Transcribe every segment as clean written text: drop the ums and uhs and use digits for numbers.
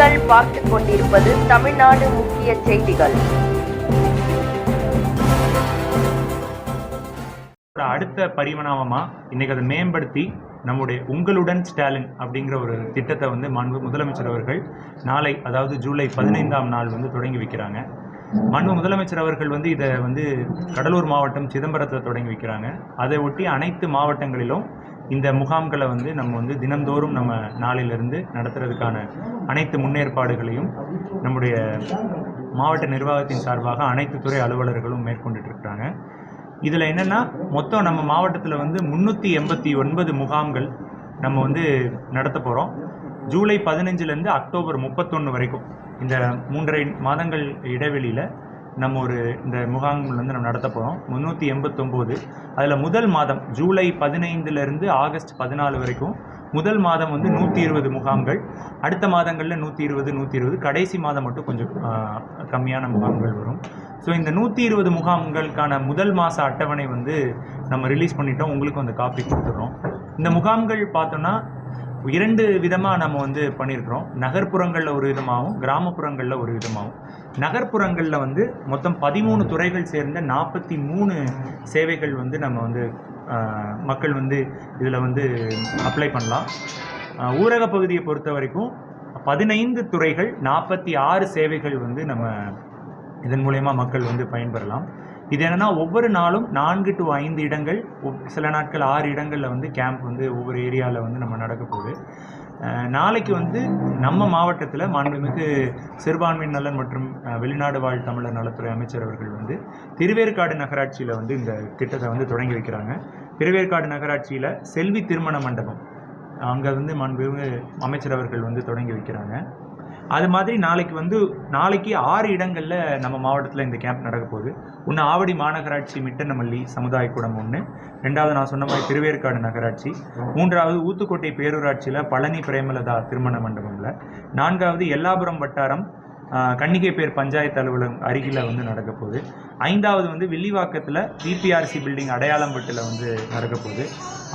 நீங்கள் பார்த்துக் கொண்டிருப்பது தமிழ்நாடு முக்கிய செய்திகள். அடுத்த பரிமாணமா இன்னைக்கு அதை மேம்படுத்தி நம்முடைய உங்களுடன் ஸ்டாலின் அப்படிங்கிற ஒரு திட்டத்தை வந்து மாண்பு முதலமைச்சர் அவர்கள் நாளை, அதாவது ஜூலை 15ஆம் நாள் வந்து தொடங்கி வைக்கிறாங்க. மாண்பு முதலமைச்சர் அவர்கள் வந்து இதை வந்து கடலூர் மாவட்டம் சிதம்பரத்தில் தொடங்கி வைக்கிறாங்க. அதை ஒட்டி அனைத்து மாவட்டங்களிலும் இந்த முகாம்களை வந்து நம்ம வந்து தினந்தோறும் நம்ம நாளிலிருந்து நடத்துறதுக்கான அனைத்து முன்னேற்பாடுகளையும் நம்முடைய மாவட்ட நிர்வாகத்தின் சார்பாக அனைத்து துறை அலுவலர்களும் மேற்கொண்டுட்டு இருக்கிறாங்க. இதில் என்னென்னா, மொத்தம் நம்ம மாவட்டத்தில் வந்து 389 முகாம்கள் நம்ம வந்து நடத்த போகிறோம். ஜூலை 15லேருந்து அக்டோபர் 31 வரைக்கும் இந்த 3.5 மாதங்கள் இடைவெளியில் நம்ம இந்த முகாம்கள் வந்து நம்ம நடத்த போகிறோம். 389. அதில் முதல் மாதம் ஜூலை 15லேருந்து ஆகஸ்ட் 14 வரைக்கும் முதல் மாதம் வந்து 120 முகாம்கள், அடுத்த மாதங்களில் 120, கடைசி மாதம் மட்டும் கொஞ்சம் கம்மியான முகாம்கள் வரும். ஸோ இந்த 120 முகாம்களுக்கான முதல் மாத அட்டவணை வந்து நம்ம ரிலீஸ் பண்ணிட்டோம். உங்களுக்கு அந்த காப்பி கொடுத்துட்றோம். இந்த முகாம்கள் பார்த்தோன்னா 2 விதமாக நம்ம வந்து பண்ணியிருக்கிறோம். நகர்ப்புறங்களில் ஒரு விதமாகவும் கிராமப்புறங்களில் ஒரு விதமாகவும். நகர்ப்புறங்களில் வந்து மொத்தம் 13 துறைகள் சேர்ந்த 43 சேவைகள் வந்து நம்ம வந்து மக்கள் வந்து இதில் வந்து அப்ளை பண்ணலாம். ஊரக பகுதியை பொறுத்த வரைக்கும் 15 துறைகள் 46 சேவைகள் வந்து நம்ம இதன் மூலயமா மக்கள் வந்து பயன்பெறலாம். இது என்னென்னா, ஒவ்வொரு நாளும் 4 to 5 இடங்கள், சில நாட்கள் 6 இடங்களில் வந்து கேம்ப் வந்து ஒவ்வொரு ஏரியாவில் வந்து நம்ம நடக்க போகுது. நாளைக்கு வந்து நம்ம மாவட்டத்தில் மாண்புமிகு சிறுபான்மை நலன் மற்றும் வெளிநாடு வாழ் தமிழர் நலத்துறை அமைச்சர் அவர்கள் வந்து திருவேற்காடு நகராட்சியில் வந்து இந்த திட்டத்தை வந்து தொடங்கி வைக்கிறாங்க. திருவேற்காடு நகராட்சியில் செல்வி திருமண மண்டபம் அங்கே வந்து மாண்புமிகு அமைச்சர் அவர்கள் வந்து தொடங்கி வைக்கிறாங்க. அது மாதிரி நாளைக்கு 6 இடங்களில் நம்ம மாவட்டத்தில் இந்த கேம்ப் நடக்க போகுது. ஒன்று ஆவடி மாநகராட்சி மிட்டனமல்லி சமுதாய கூடம் 1, 2வது நான் சொன்ன மாதிரி திருவேற்காடு நகராட்சி, 3வது ஊத்துக்கோட்டை பேரூராட்சியில் பழனி பிரேமலதா திருமண மண்டபமில், 4வது எல்லாபுரம் வட்டாரம் கன்னிகைப்பேர் பஞ்சாயத்து அலுவலகம் அருகில் வந்து நடக்க போகுது, 5வது வந்து வில்லிவாக்கத்தில் பிபிஆர்சி பில்டிங் அடையாளம்பட்டில் வந்து நடக்க போகுது,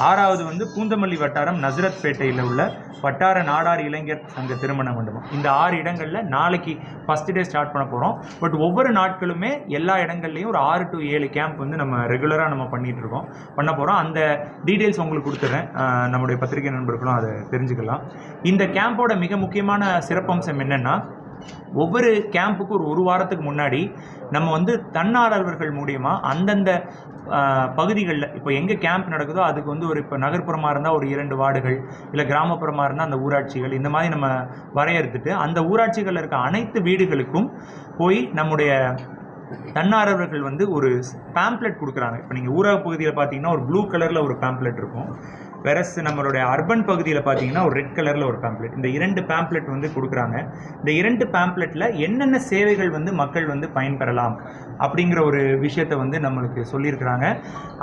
6வது வந்து பூந்தமல்லி வட்டாரம் நசரத்பேட்டையில் உள்ள வட்டார நாடார் இளைஞர் சங்க திருமண மண்டபம். இந்த 6 இடங்களில் நாளைக்கு ஃபஸ்ட் டே ஸ்டார்ட் பண்ண போகிறோம். பட் ஒவ்வொரு நாட்களுமே எல்லா இடங்கள்லையும் ஒரு 6 to 7 கேம்ப் வந்து நம்ம ரெகுலராக நம்ம பண்ண போகிறோம். அந்த டீட்டெயில்ஸ் உங்களுக்கு கொடுத்துட்றேன். நம்முடைய பத்திரிகை நண்பர்களும் அதை தெரிஞ்சுக்கலாம். இந்த கேம்போட மிக முக்கியமான சிறப்பம்சம் என்னென்னா, ஒவ்வொரு கேம்புக்கும் ஒரு வாரத்துக்கு முன்னாடி நம்ம வந்து தன்னார்வலர்கள் மூலியமாக அந்தந்த பகுதிகளில் இப்போ எங்கே கேம்ப் நடக்குதோ அதுக்கு வந்து இப்போ நகர்ப்புறமாக இருந்தால் ஒரு 2 வார்டுகள், இல்லை கிராமப்புறமாக இருந்தால் அந்த ஊராட்சிகள், இந்த மாதிரி நம்ம வரையறுத்துட்டு அந்த ஊராட்சிகளில் இருக்க அனைத்து வீடுகளுக்கும் போய் நம்முடைய தன்னார்வலர்கள் வந்து ஒரு பேம்ப்ளெட் கொடுக்குறாங்க. இப்போ நீங்கள் ஊரக பகுதியில் பார்த்தீங்கன்னா ஒரு ப்ளூ கலரில் ஒரு பேம்ப்ளெட் இருக்கும். வெரஸ் நம்மளுடைய அர்பன் பகுதியில் பார்த்தீங்கன்னா ஒரு ரெட் கலரில் ஒரு பேம்ப்ளெட். இந்த 2 பேம்ப்ளெட் வந்து கொடுக்குறாங்க. இந்த 2 பேம்ப்ளெட்டில் என்னென்ன சேவைகள் வந்து மக்கள் வந்து பயன்பெறலாம் அப்படிங்கிற ஒரு விஷயத்தை வந்து நம்மளுக்கு சொல்லியிருக்கிறாங்க.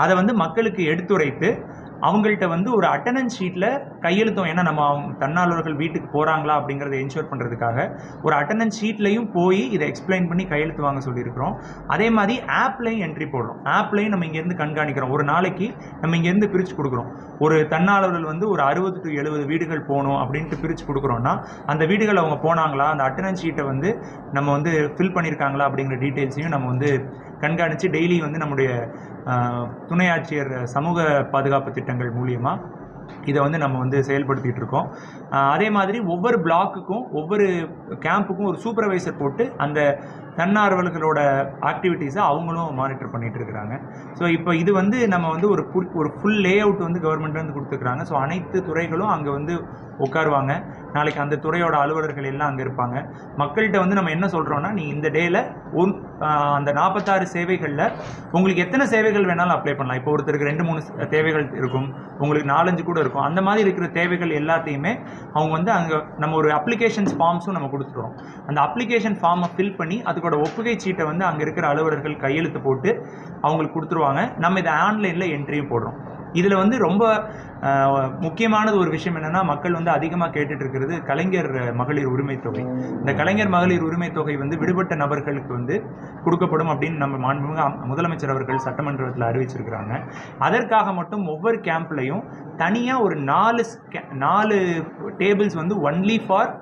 அதை வந்து மக்களுக்கு எடுத்துரைத்து அவங்கள்ட்ட வந்து ஒரு அட்டண்டன்ஸ் ஷீட்டில் கையெழுத்தம், ஏன்னா நம்ம தன்னார்வலர்கள் வீட்டுக்கு போகிறாங்களா அப்படிங்கிறத என்ஷூர் பண்ணுறதுக்காக ஒரு அட்டண்டன்ஸ் ஷீட்லையும் போய் இதை எக்ஸ்பிளைன் பண்ணி கையெழுத்து வாங்க சொல்லியிருக்கிறோம். அதே மாதிரி ஆப்லையும் என்ட்ரி போடுறோம். ஆப்லையும் நம்ம இங்கேருந்து கண்காணிக்கிறோம். ஒரு நாளைக்கு நம்ம இங்கேருந்து பிரித்து கொடுக்குறோம். ஒரு தன்னார்வலர்கள் வந்து ஒரு 60 to 70 வீடுகள் போகணும் அப்படின்ட்டு பிரித்து கொடுக்குறோன்னா அந்த வீடுகள் அவங்க போனாங்களா, அந்த அட்டண்டன்ஸ் ஷீட்டை வந்து நம்ம வந்து ஃபில் பண்ணியிருக்காங்களா அப்படிங்கிற டீட்டெயில்ஸையும் நம்ம வந்து கண்காணித்து டெய்லி வந்து நம்முடைய துணை ஆட்சியர் சமூக பாதுகாப்பு திட்டங்கள் மூலியமாக இதை வந்து நம்ம வந்து செயல்படுத்திகிட்டு இருக்கோம். அதே மாதிரி ஒவ்வொரு பிளாக்குக்கும் ஒவ்வொரு கேம்புக்கும் ஒரு சூப்பர்வைசர் போட்டு அந்த தன்னார்வலர்களோட ஆக்டிவிட்டீஸை அவங்களும் மானிட்டர் பண்ணிகிட்டு இருக்கிறாங்க. ஸோ இப்போ இது வந்து நம்ம வந்து ஒரு ஃபுல் லே அவுட் வந்து கவர்மெண்ட் வந்து கொடுத்துருக்குறாங்க. ஸோ அனைத்து துறைகளும் அங்கே வந்து உட்காருவாங்க. நாளைக்கு அந்த துறையோட அலுவலர்கள் எல்லாம் அங்கே இருப்பாங்க. மக்கள்கிட்ட வந்து நம்ம என்ன சொல்கிறோன்னா, நீ இந்த டேயில் அந்த 46 சேவைகளில் உங்களுக்கு எத்தனை சேவைகள் வேணாலும் அப்ளை பண்ணலாம். இப்போ ஒருத்தருக்கு 2-3 தேவைகள் இருக்கும், உங்களுக்கு 4-5 கூட இருக்கும். அந்த மாதிரி இருக்கிற தேவைகள் எல்லாத்தையுமே அவங்க வந்து அங்கே நம்ம ஒரு அப்ளிகேஷன்ஸ் ஃபார்ம்ஸும் நம்ம கொடுத்துருவோம். அந்த அப்ளிகேஷன் ஃபார்மை ஃபில் பண்ணி அதுக்கோட ஒப்புகை சீட்டை வந்து அங்கே இருக்கிற அலுவலர்கள் கையெழுத்து போட்டு அவங்களுக்கு கொடுத்துருவாங்க. நம்ம இதை ஆன்லைனில் என்ட்ரியும் போடுறோம். இதில் வந்து ரொம்ப முக்கியமானது ஒரு விஷயம் என்னென்னா, மக்கள் வந்து அதிகமாக கேட்டுட்டு இருக்கிறது கலைஞர் மகளிர் உரிமை தொகை. இந்த கலைஞர் மகளிர் உரிமை தொகை வந்து விடுபட்ட நபர்களுக்கு வந்து கொடுக்கப்படும் அப்படின்னு நம்ம மாண்புமிகு முதலமைச்சர் அவர்கள் சட்டமன்றத்தில் அறிவிச்சிருக்கிறாங்க. அதற்காக மட்டும் ஒவ்வொரு கேம்ப்லையும் தனியாக ஒரு 4 டேபிள்ஸ் வந்து ஒன்லி ஃபார்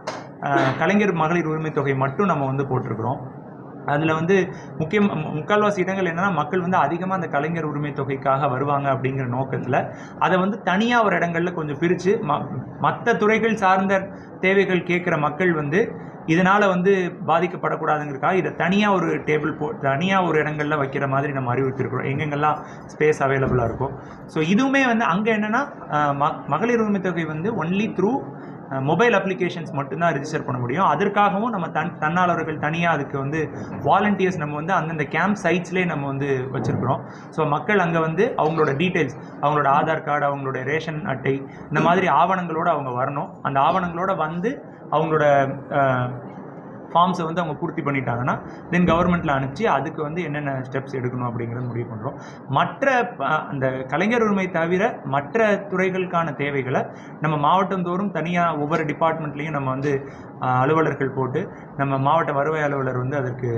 கலைஞர் மகளிர் உரிமை தொகை மட்டும் நம்ம வந்து போட்டிருக்கிறோம். அதில் வந்து முக்கால்வாசி இடங்கள் என்னென்னா மக்கள் வந்து அதிகமாக அந்த கலைஞர் உரிமை தொகைக்காக வருவாங்க அப்படிங்கிற நோக்கத்தில் அதை வந்து தனியாக ஒரு இடங்களில் கொஞ்சம் பிரித்து மற்ற துறைகள் சார்ந்த தேவைகள் கேட்குற மக்கள் வந்து இதனால் வந்து பாதிக்கப்படக்கூடாதுங்கிறதுக்காக இதை தனியாக ஒரு டேபிள் தனியாக ஒரு இடங்களில் வைக்கிற மாதிரி நம்ம அறிவுறுத்திருக்கிறோம், எங்கெங்கெல்லாம் ஸ்பேஸ் அவைலபிளாக இருக்கும். ஸோ இதுவுமே வந்து அங்கே என்னென்னா மகளிர் உரிமை தொகை வந்து ஒன்லி த்ரூ மொபைல் அப்ளிகேஷன்ஸ் மட்டும்தான் ரிஜிஸ்டர் பண்ண முடியும். அதற்காகவும் நம்ம தன்னாளர்கள் தனியாக அதுக்கு வந்து வாலண்டியர்ஸ் நம்ம வந்து அந்தந்த கேம்ப் சைட்ஸ்லேயே நம்ம வந்து வச்சுருக்கிறோம். ஸோ மக்கள் அங்கே வந்து அவங்களோட டீட்டெயில்ஸ், அவங்களோட ஆதார் கார்டு, அவங்களோட ரேஷன் அட்டை, இந்த மாதிரி ஆவணங்களோடு அவங்க வரணும். அந்த ஆவணங்களோட வந்து அவங்களோட ஃபார்ம்ஸை வந்து அவங்க பூர்த்தி பண்ணிட்டாங்கன்னா தென் கவர்மெண்ட்டில் அனுப்பிச்சு அதுக்கு வந்து என்னென்ன ஸ்டெப்ஸ் எடுக்கணும் அப்படிங்கிறத முடிவு பண்ணுறோம். மற்ற அந்த கலைஞர் உரிமை தவிர மற்ற துறைகளுக்கான தேவைகளை நம்ம மாவட்டந்தோறும் தனியாக ஒவ்வொரு டிபார்ட்மெண்ட்லேயும் நம்ம வந்து அலுவலர்கள் போட்டு நம்ம மாவட்ட வருவாய் அலுவலர் வந்து அதற்கு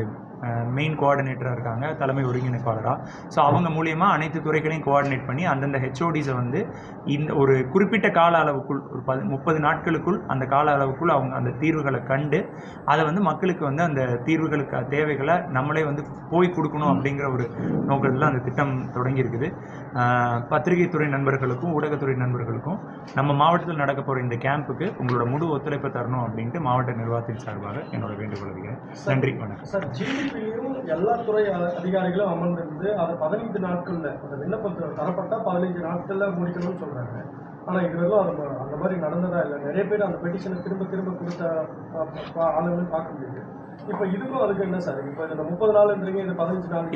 மெயின் கோஆர்டினேட்டராக இருக்காங்க, தலைமை ஒருங்கிணைப்பாளராக. ஸோ அவங்க மூலியமாக அனைத்து துறைகளையும் கோஆர்டினேட் பண்ணி அந்தந்த ஹெச்ஓடிஸை வந்து இந்த ஒரு குறிப்பிட்ட கால அளவுக்குள் ஒரு 30 நாட்களுக்குள் அந்த கால அளவுக்குள் அவங்க அந்த தீர்வுகளை கண்டு அதை வந்து மக்களுக்கு வந்து அந்த தீர்வுகளுக்கு தேவைகளை நம்மளே வந்து போய் கொடுக்கணும் அப்படிங்கிற ஒரு நோக்கத்தில் அந்த திட்டம் தொடங்கி இருக்குது. பத்திரிகை துறை நண்பர்களுக்கும் ஊடகத்துறை நண்பர்களுக்கும் நம்ம மாவட்டத்தில் நடக்க போகிற இந்த கேம்புக்கு உங்களோட முழு ஒத்துழைப்பை தரணும் அப்படின்ட்டு மாவட்ட நிர்வாகத்தின் சார்பாக என்னோட வேண்டுகோள் வைக்கிறேன். நன்றி, வணக்கம். எல்லா துறை அதிகாரிகளும் அமர்ந்திருந்து அதை 15 நாட்கள்ல அந்த விண்ணப்பத்தில் தரப்பட்டா 15 நாட்கள்ல முடிக்கணும்னு சொல்றாங்க. ஆனா இதுவரைக்கும் அது அந்த மாதிரி நடந்ததா இல்லை. நிறைய பேர் அந்த பெட்டிஷனை திரும்ப திரும்ப கொடுத்த ஆளுங்களும் பார்க்க முடியுது. இப்ப இதுக்கும் அதுக்கு என்ன சார்? இப்ப இந்த 30 நாள்ன்றீங்க, இது 15 நாள்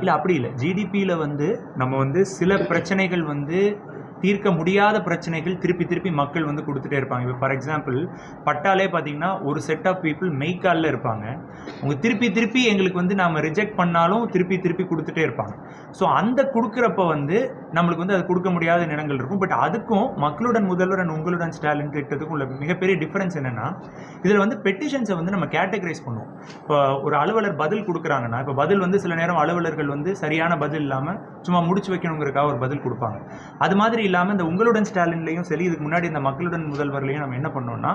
இல்ல, அப்படி இல்லை. ஜிடிபியில வந்து நம்ம வந்து சில பிரச்சனைகள் வந்து தீர்க்க முடியாத பிரச்சனைகள் திருப்பி மக்கள் வந்து கொடுத்துட்டே இருப்பாங்க. இப்போ ஃபார் எக்ஸாம்பிள் பட்டாலே பார்த்தீங்கன்னா ஒரு செட் ஆஃப் பீப்புள் மெய்க்காலில் இருப்பாங்க. அவங்க திருப்பி எங்களுக்கு வந்து நம்ம ரிஜெக்ட் பண்ணாலும் திருப்பி கொடுத்துட்டே இருப்பாங்க. ஸோ அந்த கொடுக்குறப்ப வந்து நம்மளுக்கு வந்து அது கொடுக்க முடியாத இடங்கள் இருக்கும். பட் அதுக்கும் மக்களுடன் முதல்வர் அண்ட் உங்களுடன் ஸ்டாலின் திட்டத்துக்கும் உள்ள மிகப்பெரிய டிஃபரன்ஸ் என்னென்னா இதில் வந்து பெட்டிஷன்ஸை வந்து நம்ம கேட்டகரைஸ் பண்ணுவோம். இப்போ ஒரு அலுவலர் பதில் கொடுக்குறாங்கன்னா இப்போ பதில் வந்து சில நேரம் அலுவலர்கள் வந்து சரியான பதில் இல்லாமல் சும்மா முடிச்சு வைக்கணுங்கிறதுக்காக ஒரு பதில் கொடுப்பாங்க. அது மாதிரி இல்லாமல் இந்த உங்களுடன் ஸ்டாலின்லையும் சரி, இதுக்கு முன்னாடி இந்த மக்களுடன் முதல்வர்லையும் நம்ம என்ன பண்ணோம்னா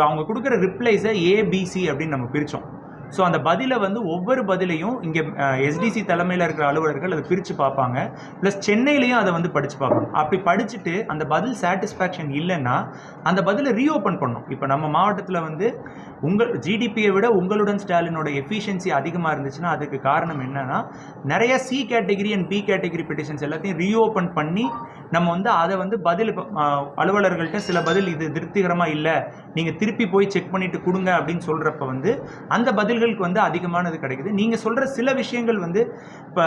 அவங்க கொடுக்குற ரிப்ளைஸை ஏபிசி அப்படின்னு நம்ம பிரித்தோம். ஸோ அந்த பதிலை வந்து ஒவ்வொரு பதிலையும் இங்கே எஸ்டிசி தலைமையில் இருக்கிற அலுவலர்கள் அதை பிரித்து பார்ப்பாங்க. ப்ளஸ் சென்னையிலையும் அதை வந்து படித்து பார்ப்பாங்க. அப்படி படிச்சுட்டு அந்த பதில் சாட்டிஸ்ஃபேக்ஷன் இல்லைன்னா அந்த பதிலை ரீஓப்பன் பண்ணோம். இப்போ நம்ம மாவட்டத்தில் வந்து ஜிடிபியை விட உங்களுடன் ஸ்டாலினோட எஃபிஷியன்சி அதிகமாக இருந்துச்சுன்னா அதுக்கு காரணம் என்னன்னா நிறைய C category and B category petitions எல்லாத்தையும் ரீஓப்பன் பண்ணி நம்ம வந்து அதை வந்து பதில் அலுவலர்கள்ட்ட சில பதில் இது திருப்திகரமாக இல்லை, நீங்கள் திருப்பி போய் செக் பண்ணிவிட்டு கொடுங்க அப்படின்னு சொல்கிறப்ப வந்து அந்த பதில்களுக்கு வந்து அதிகமானது கிடைக்குது. நீங்கள் சொல்கிற சில விஷயங்கள் வந்து இப்போ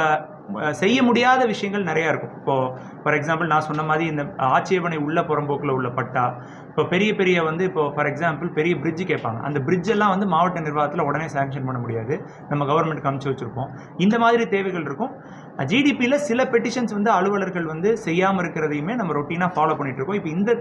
செய்ய முடியாத விஷயங்கள் நிறையா இருக்கும். இப்போது ஃபார் எக்ஸாம்பிள் நான் சொன்ன மாதிரி இந்த ஆட்சேபனை உள்ள புறம்போக்கில் உள்ள பட்டா, இப்போ பெரிய வந்து இப்போ ஃபார் எக்ஸாம்பிள் பெரிய பிரிட்ஜு கேட்பாங்க. அந்த பிரிட்ஜெல்லாம் வந்து மாவட்ட நிர்வாகத்தில் உடனே சேங்ஷன் பண்ண முடியாது, நம்ம கவர்மெண்ட்டுக்கு அனுப்பிச்சு வச்சுருப்போம். இந்த மாதிரி தேவைகள் இருக்கும். ஜிடிபியில் சில பெட்டிஷன்ஸ் வந்து அலுவலர்கள் வந்து செய்யாமல் இருக்கிறதையுமே நம்ம ரொட்டீனாக ஃபாலோ பண்ணிட்டு இருக்கோம். இப்போ இந்த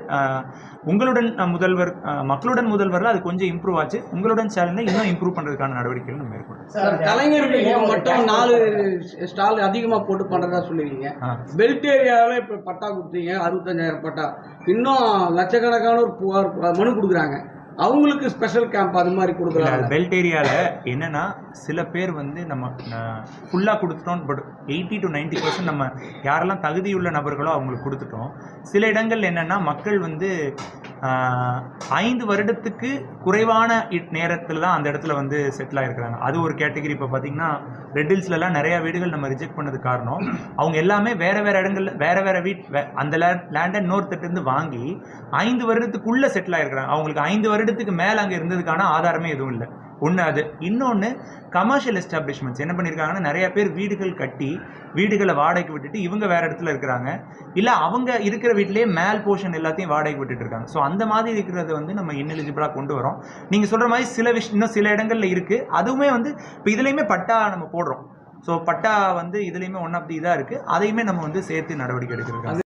உங்களுடன் முதல்வர் மக்களுடன் முதல்வரில் அது கொஞ்சம் இம்ப்ரூவ் ஆச்சு. உங்களுடன் ஸ்டாலினை இன்னும் இம்ப்ரூவ் பண்ணுறதுக்கான நடவடிக்கைகள் நம்ம மேற்கொள்ளும். கலைஞர்கள் மட்டும் 4 ஸ்டால் அதிகமாக போட்டு பண்ணுறதா சொல்லுவீங்க. பெல்ட் ஏரியாவில் இப்போ பட்டா கொடுத்தீங்க, 65,000 பட்டா. இன்னும் லட்சக்கணக்கானோர் புகார் மனு கொடுக்குறாங்க. அவங்களுக்கு ஸ்பெஷல் கேம்ப் அது மாதிரி கொடுக்குறாங்க. பெல்ட் ஏரியாவில் என்னென்னா சில பேர் வந்து நம்ம ஃபுல்லாக கொடுத்துட்டோம். பட் 80 to 90% நம்ம யாரெல்லாம் தகுதியுள்ள நபர்களோ அவங்களுக்கு கொடுத்துட்டோம். சில இடங்கள் என்னென்னா மக்கள் வந்து 5 வருடத்துக்கு குறைவான நேரத்தில் தான் அந்த இடத்துல வந்து செட்டில் ஆகிருக்கிறாங்க. அது ஒரு கேட்டகரி. இப்போ பார்த்தீங்கன்னா ரெட் ஹில்ஸ்லலாம் நிறையா வீடுகள் நம்ம ரிஜெக்ட் பண்ணது காரணம் அவங்க எல்லாமே வேறு இடங்களில் வேறு அந்த லேண்டை இன்னொருத்திட்டேருந்து வாங்கி 5 வருடத்துக்குள்ளே செட்டில் ஆகிருக்கிறாங்க. அவங்களுக்கு 5 வருடத்துக்கு மேலே அங்கே இருந்ததுக்கான ஆதாரமே எதுவும் இல்லை. ஒன்று அது. இன்னொன்று கமர்ஷியல் எஸ்டாப்ளிஷ்மெண்ட்ஸ் என்ன பண்ணியிருக்காங்கன்னா நிறைய பேர் வீடுகள் கட்டி வீடுகளை வாடகைக்கு விட்டுட்டு இவங்க வேறு இடத்துல இருக்கிறாங்க, இல்லை அவங்க இருக்கிற வீட்டிலேயே மேல் போர்ஷன் எல்லாத்தையும் வாடகைக்கு விட்டுட்டு இருக்காங்க. ஸோ அந்த மாதிரி இருக்கிறத வந்து நம்ம இன்எலிஜிபிளாக கொண்டு வரோம். நீங்கள் சொல்கிற மாதிரி சில இன்னும் சில இடங்களில் இருக்குது. அதுவுமே வந்து இப்போ இதுலேயுமே பட்டா நம்ம போடுறோம். ஸோ பட்டா வந்து இதுலேயுமே ஒன் ஆஃப் தி இதாக இருக்குது. அதையுமே நம்ம வந்து சேர்த்து நடவடிக்கை எடுக்கிறது.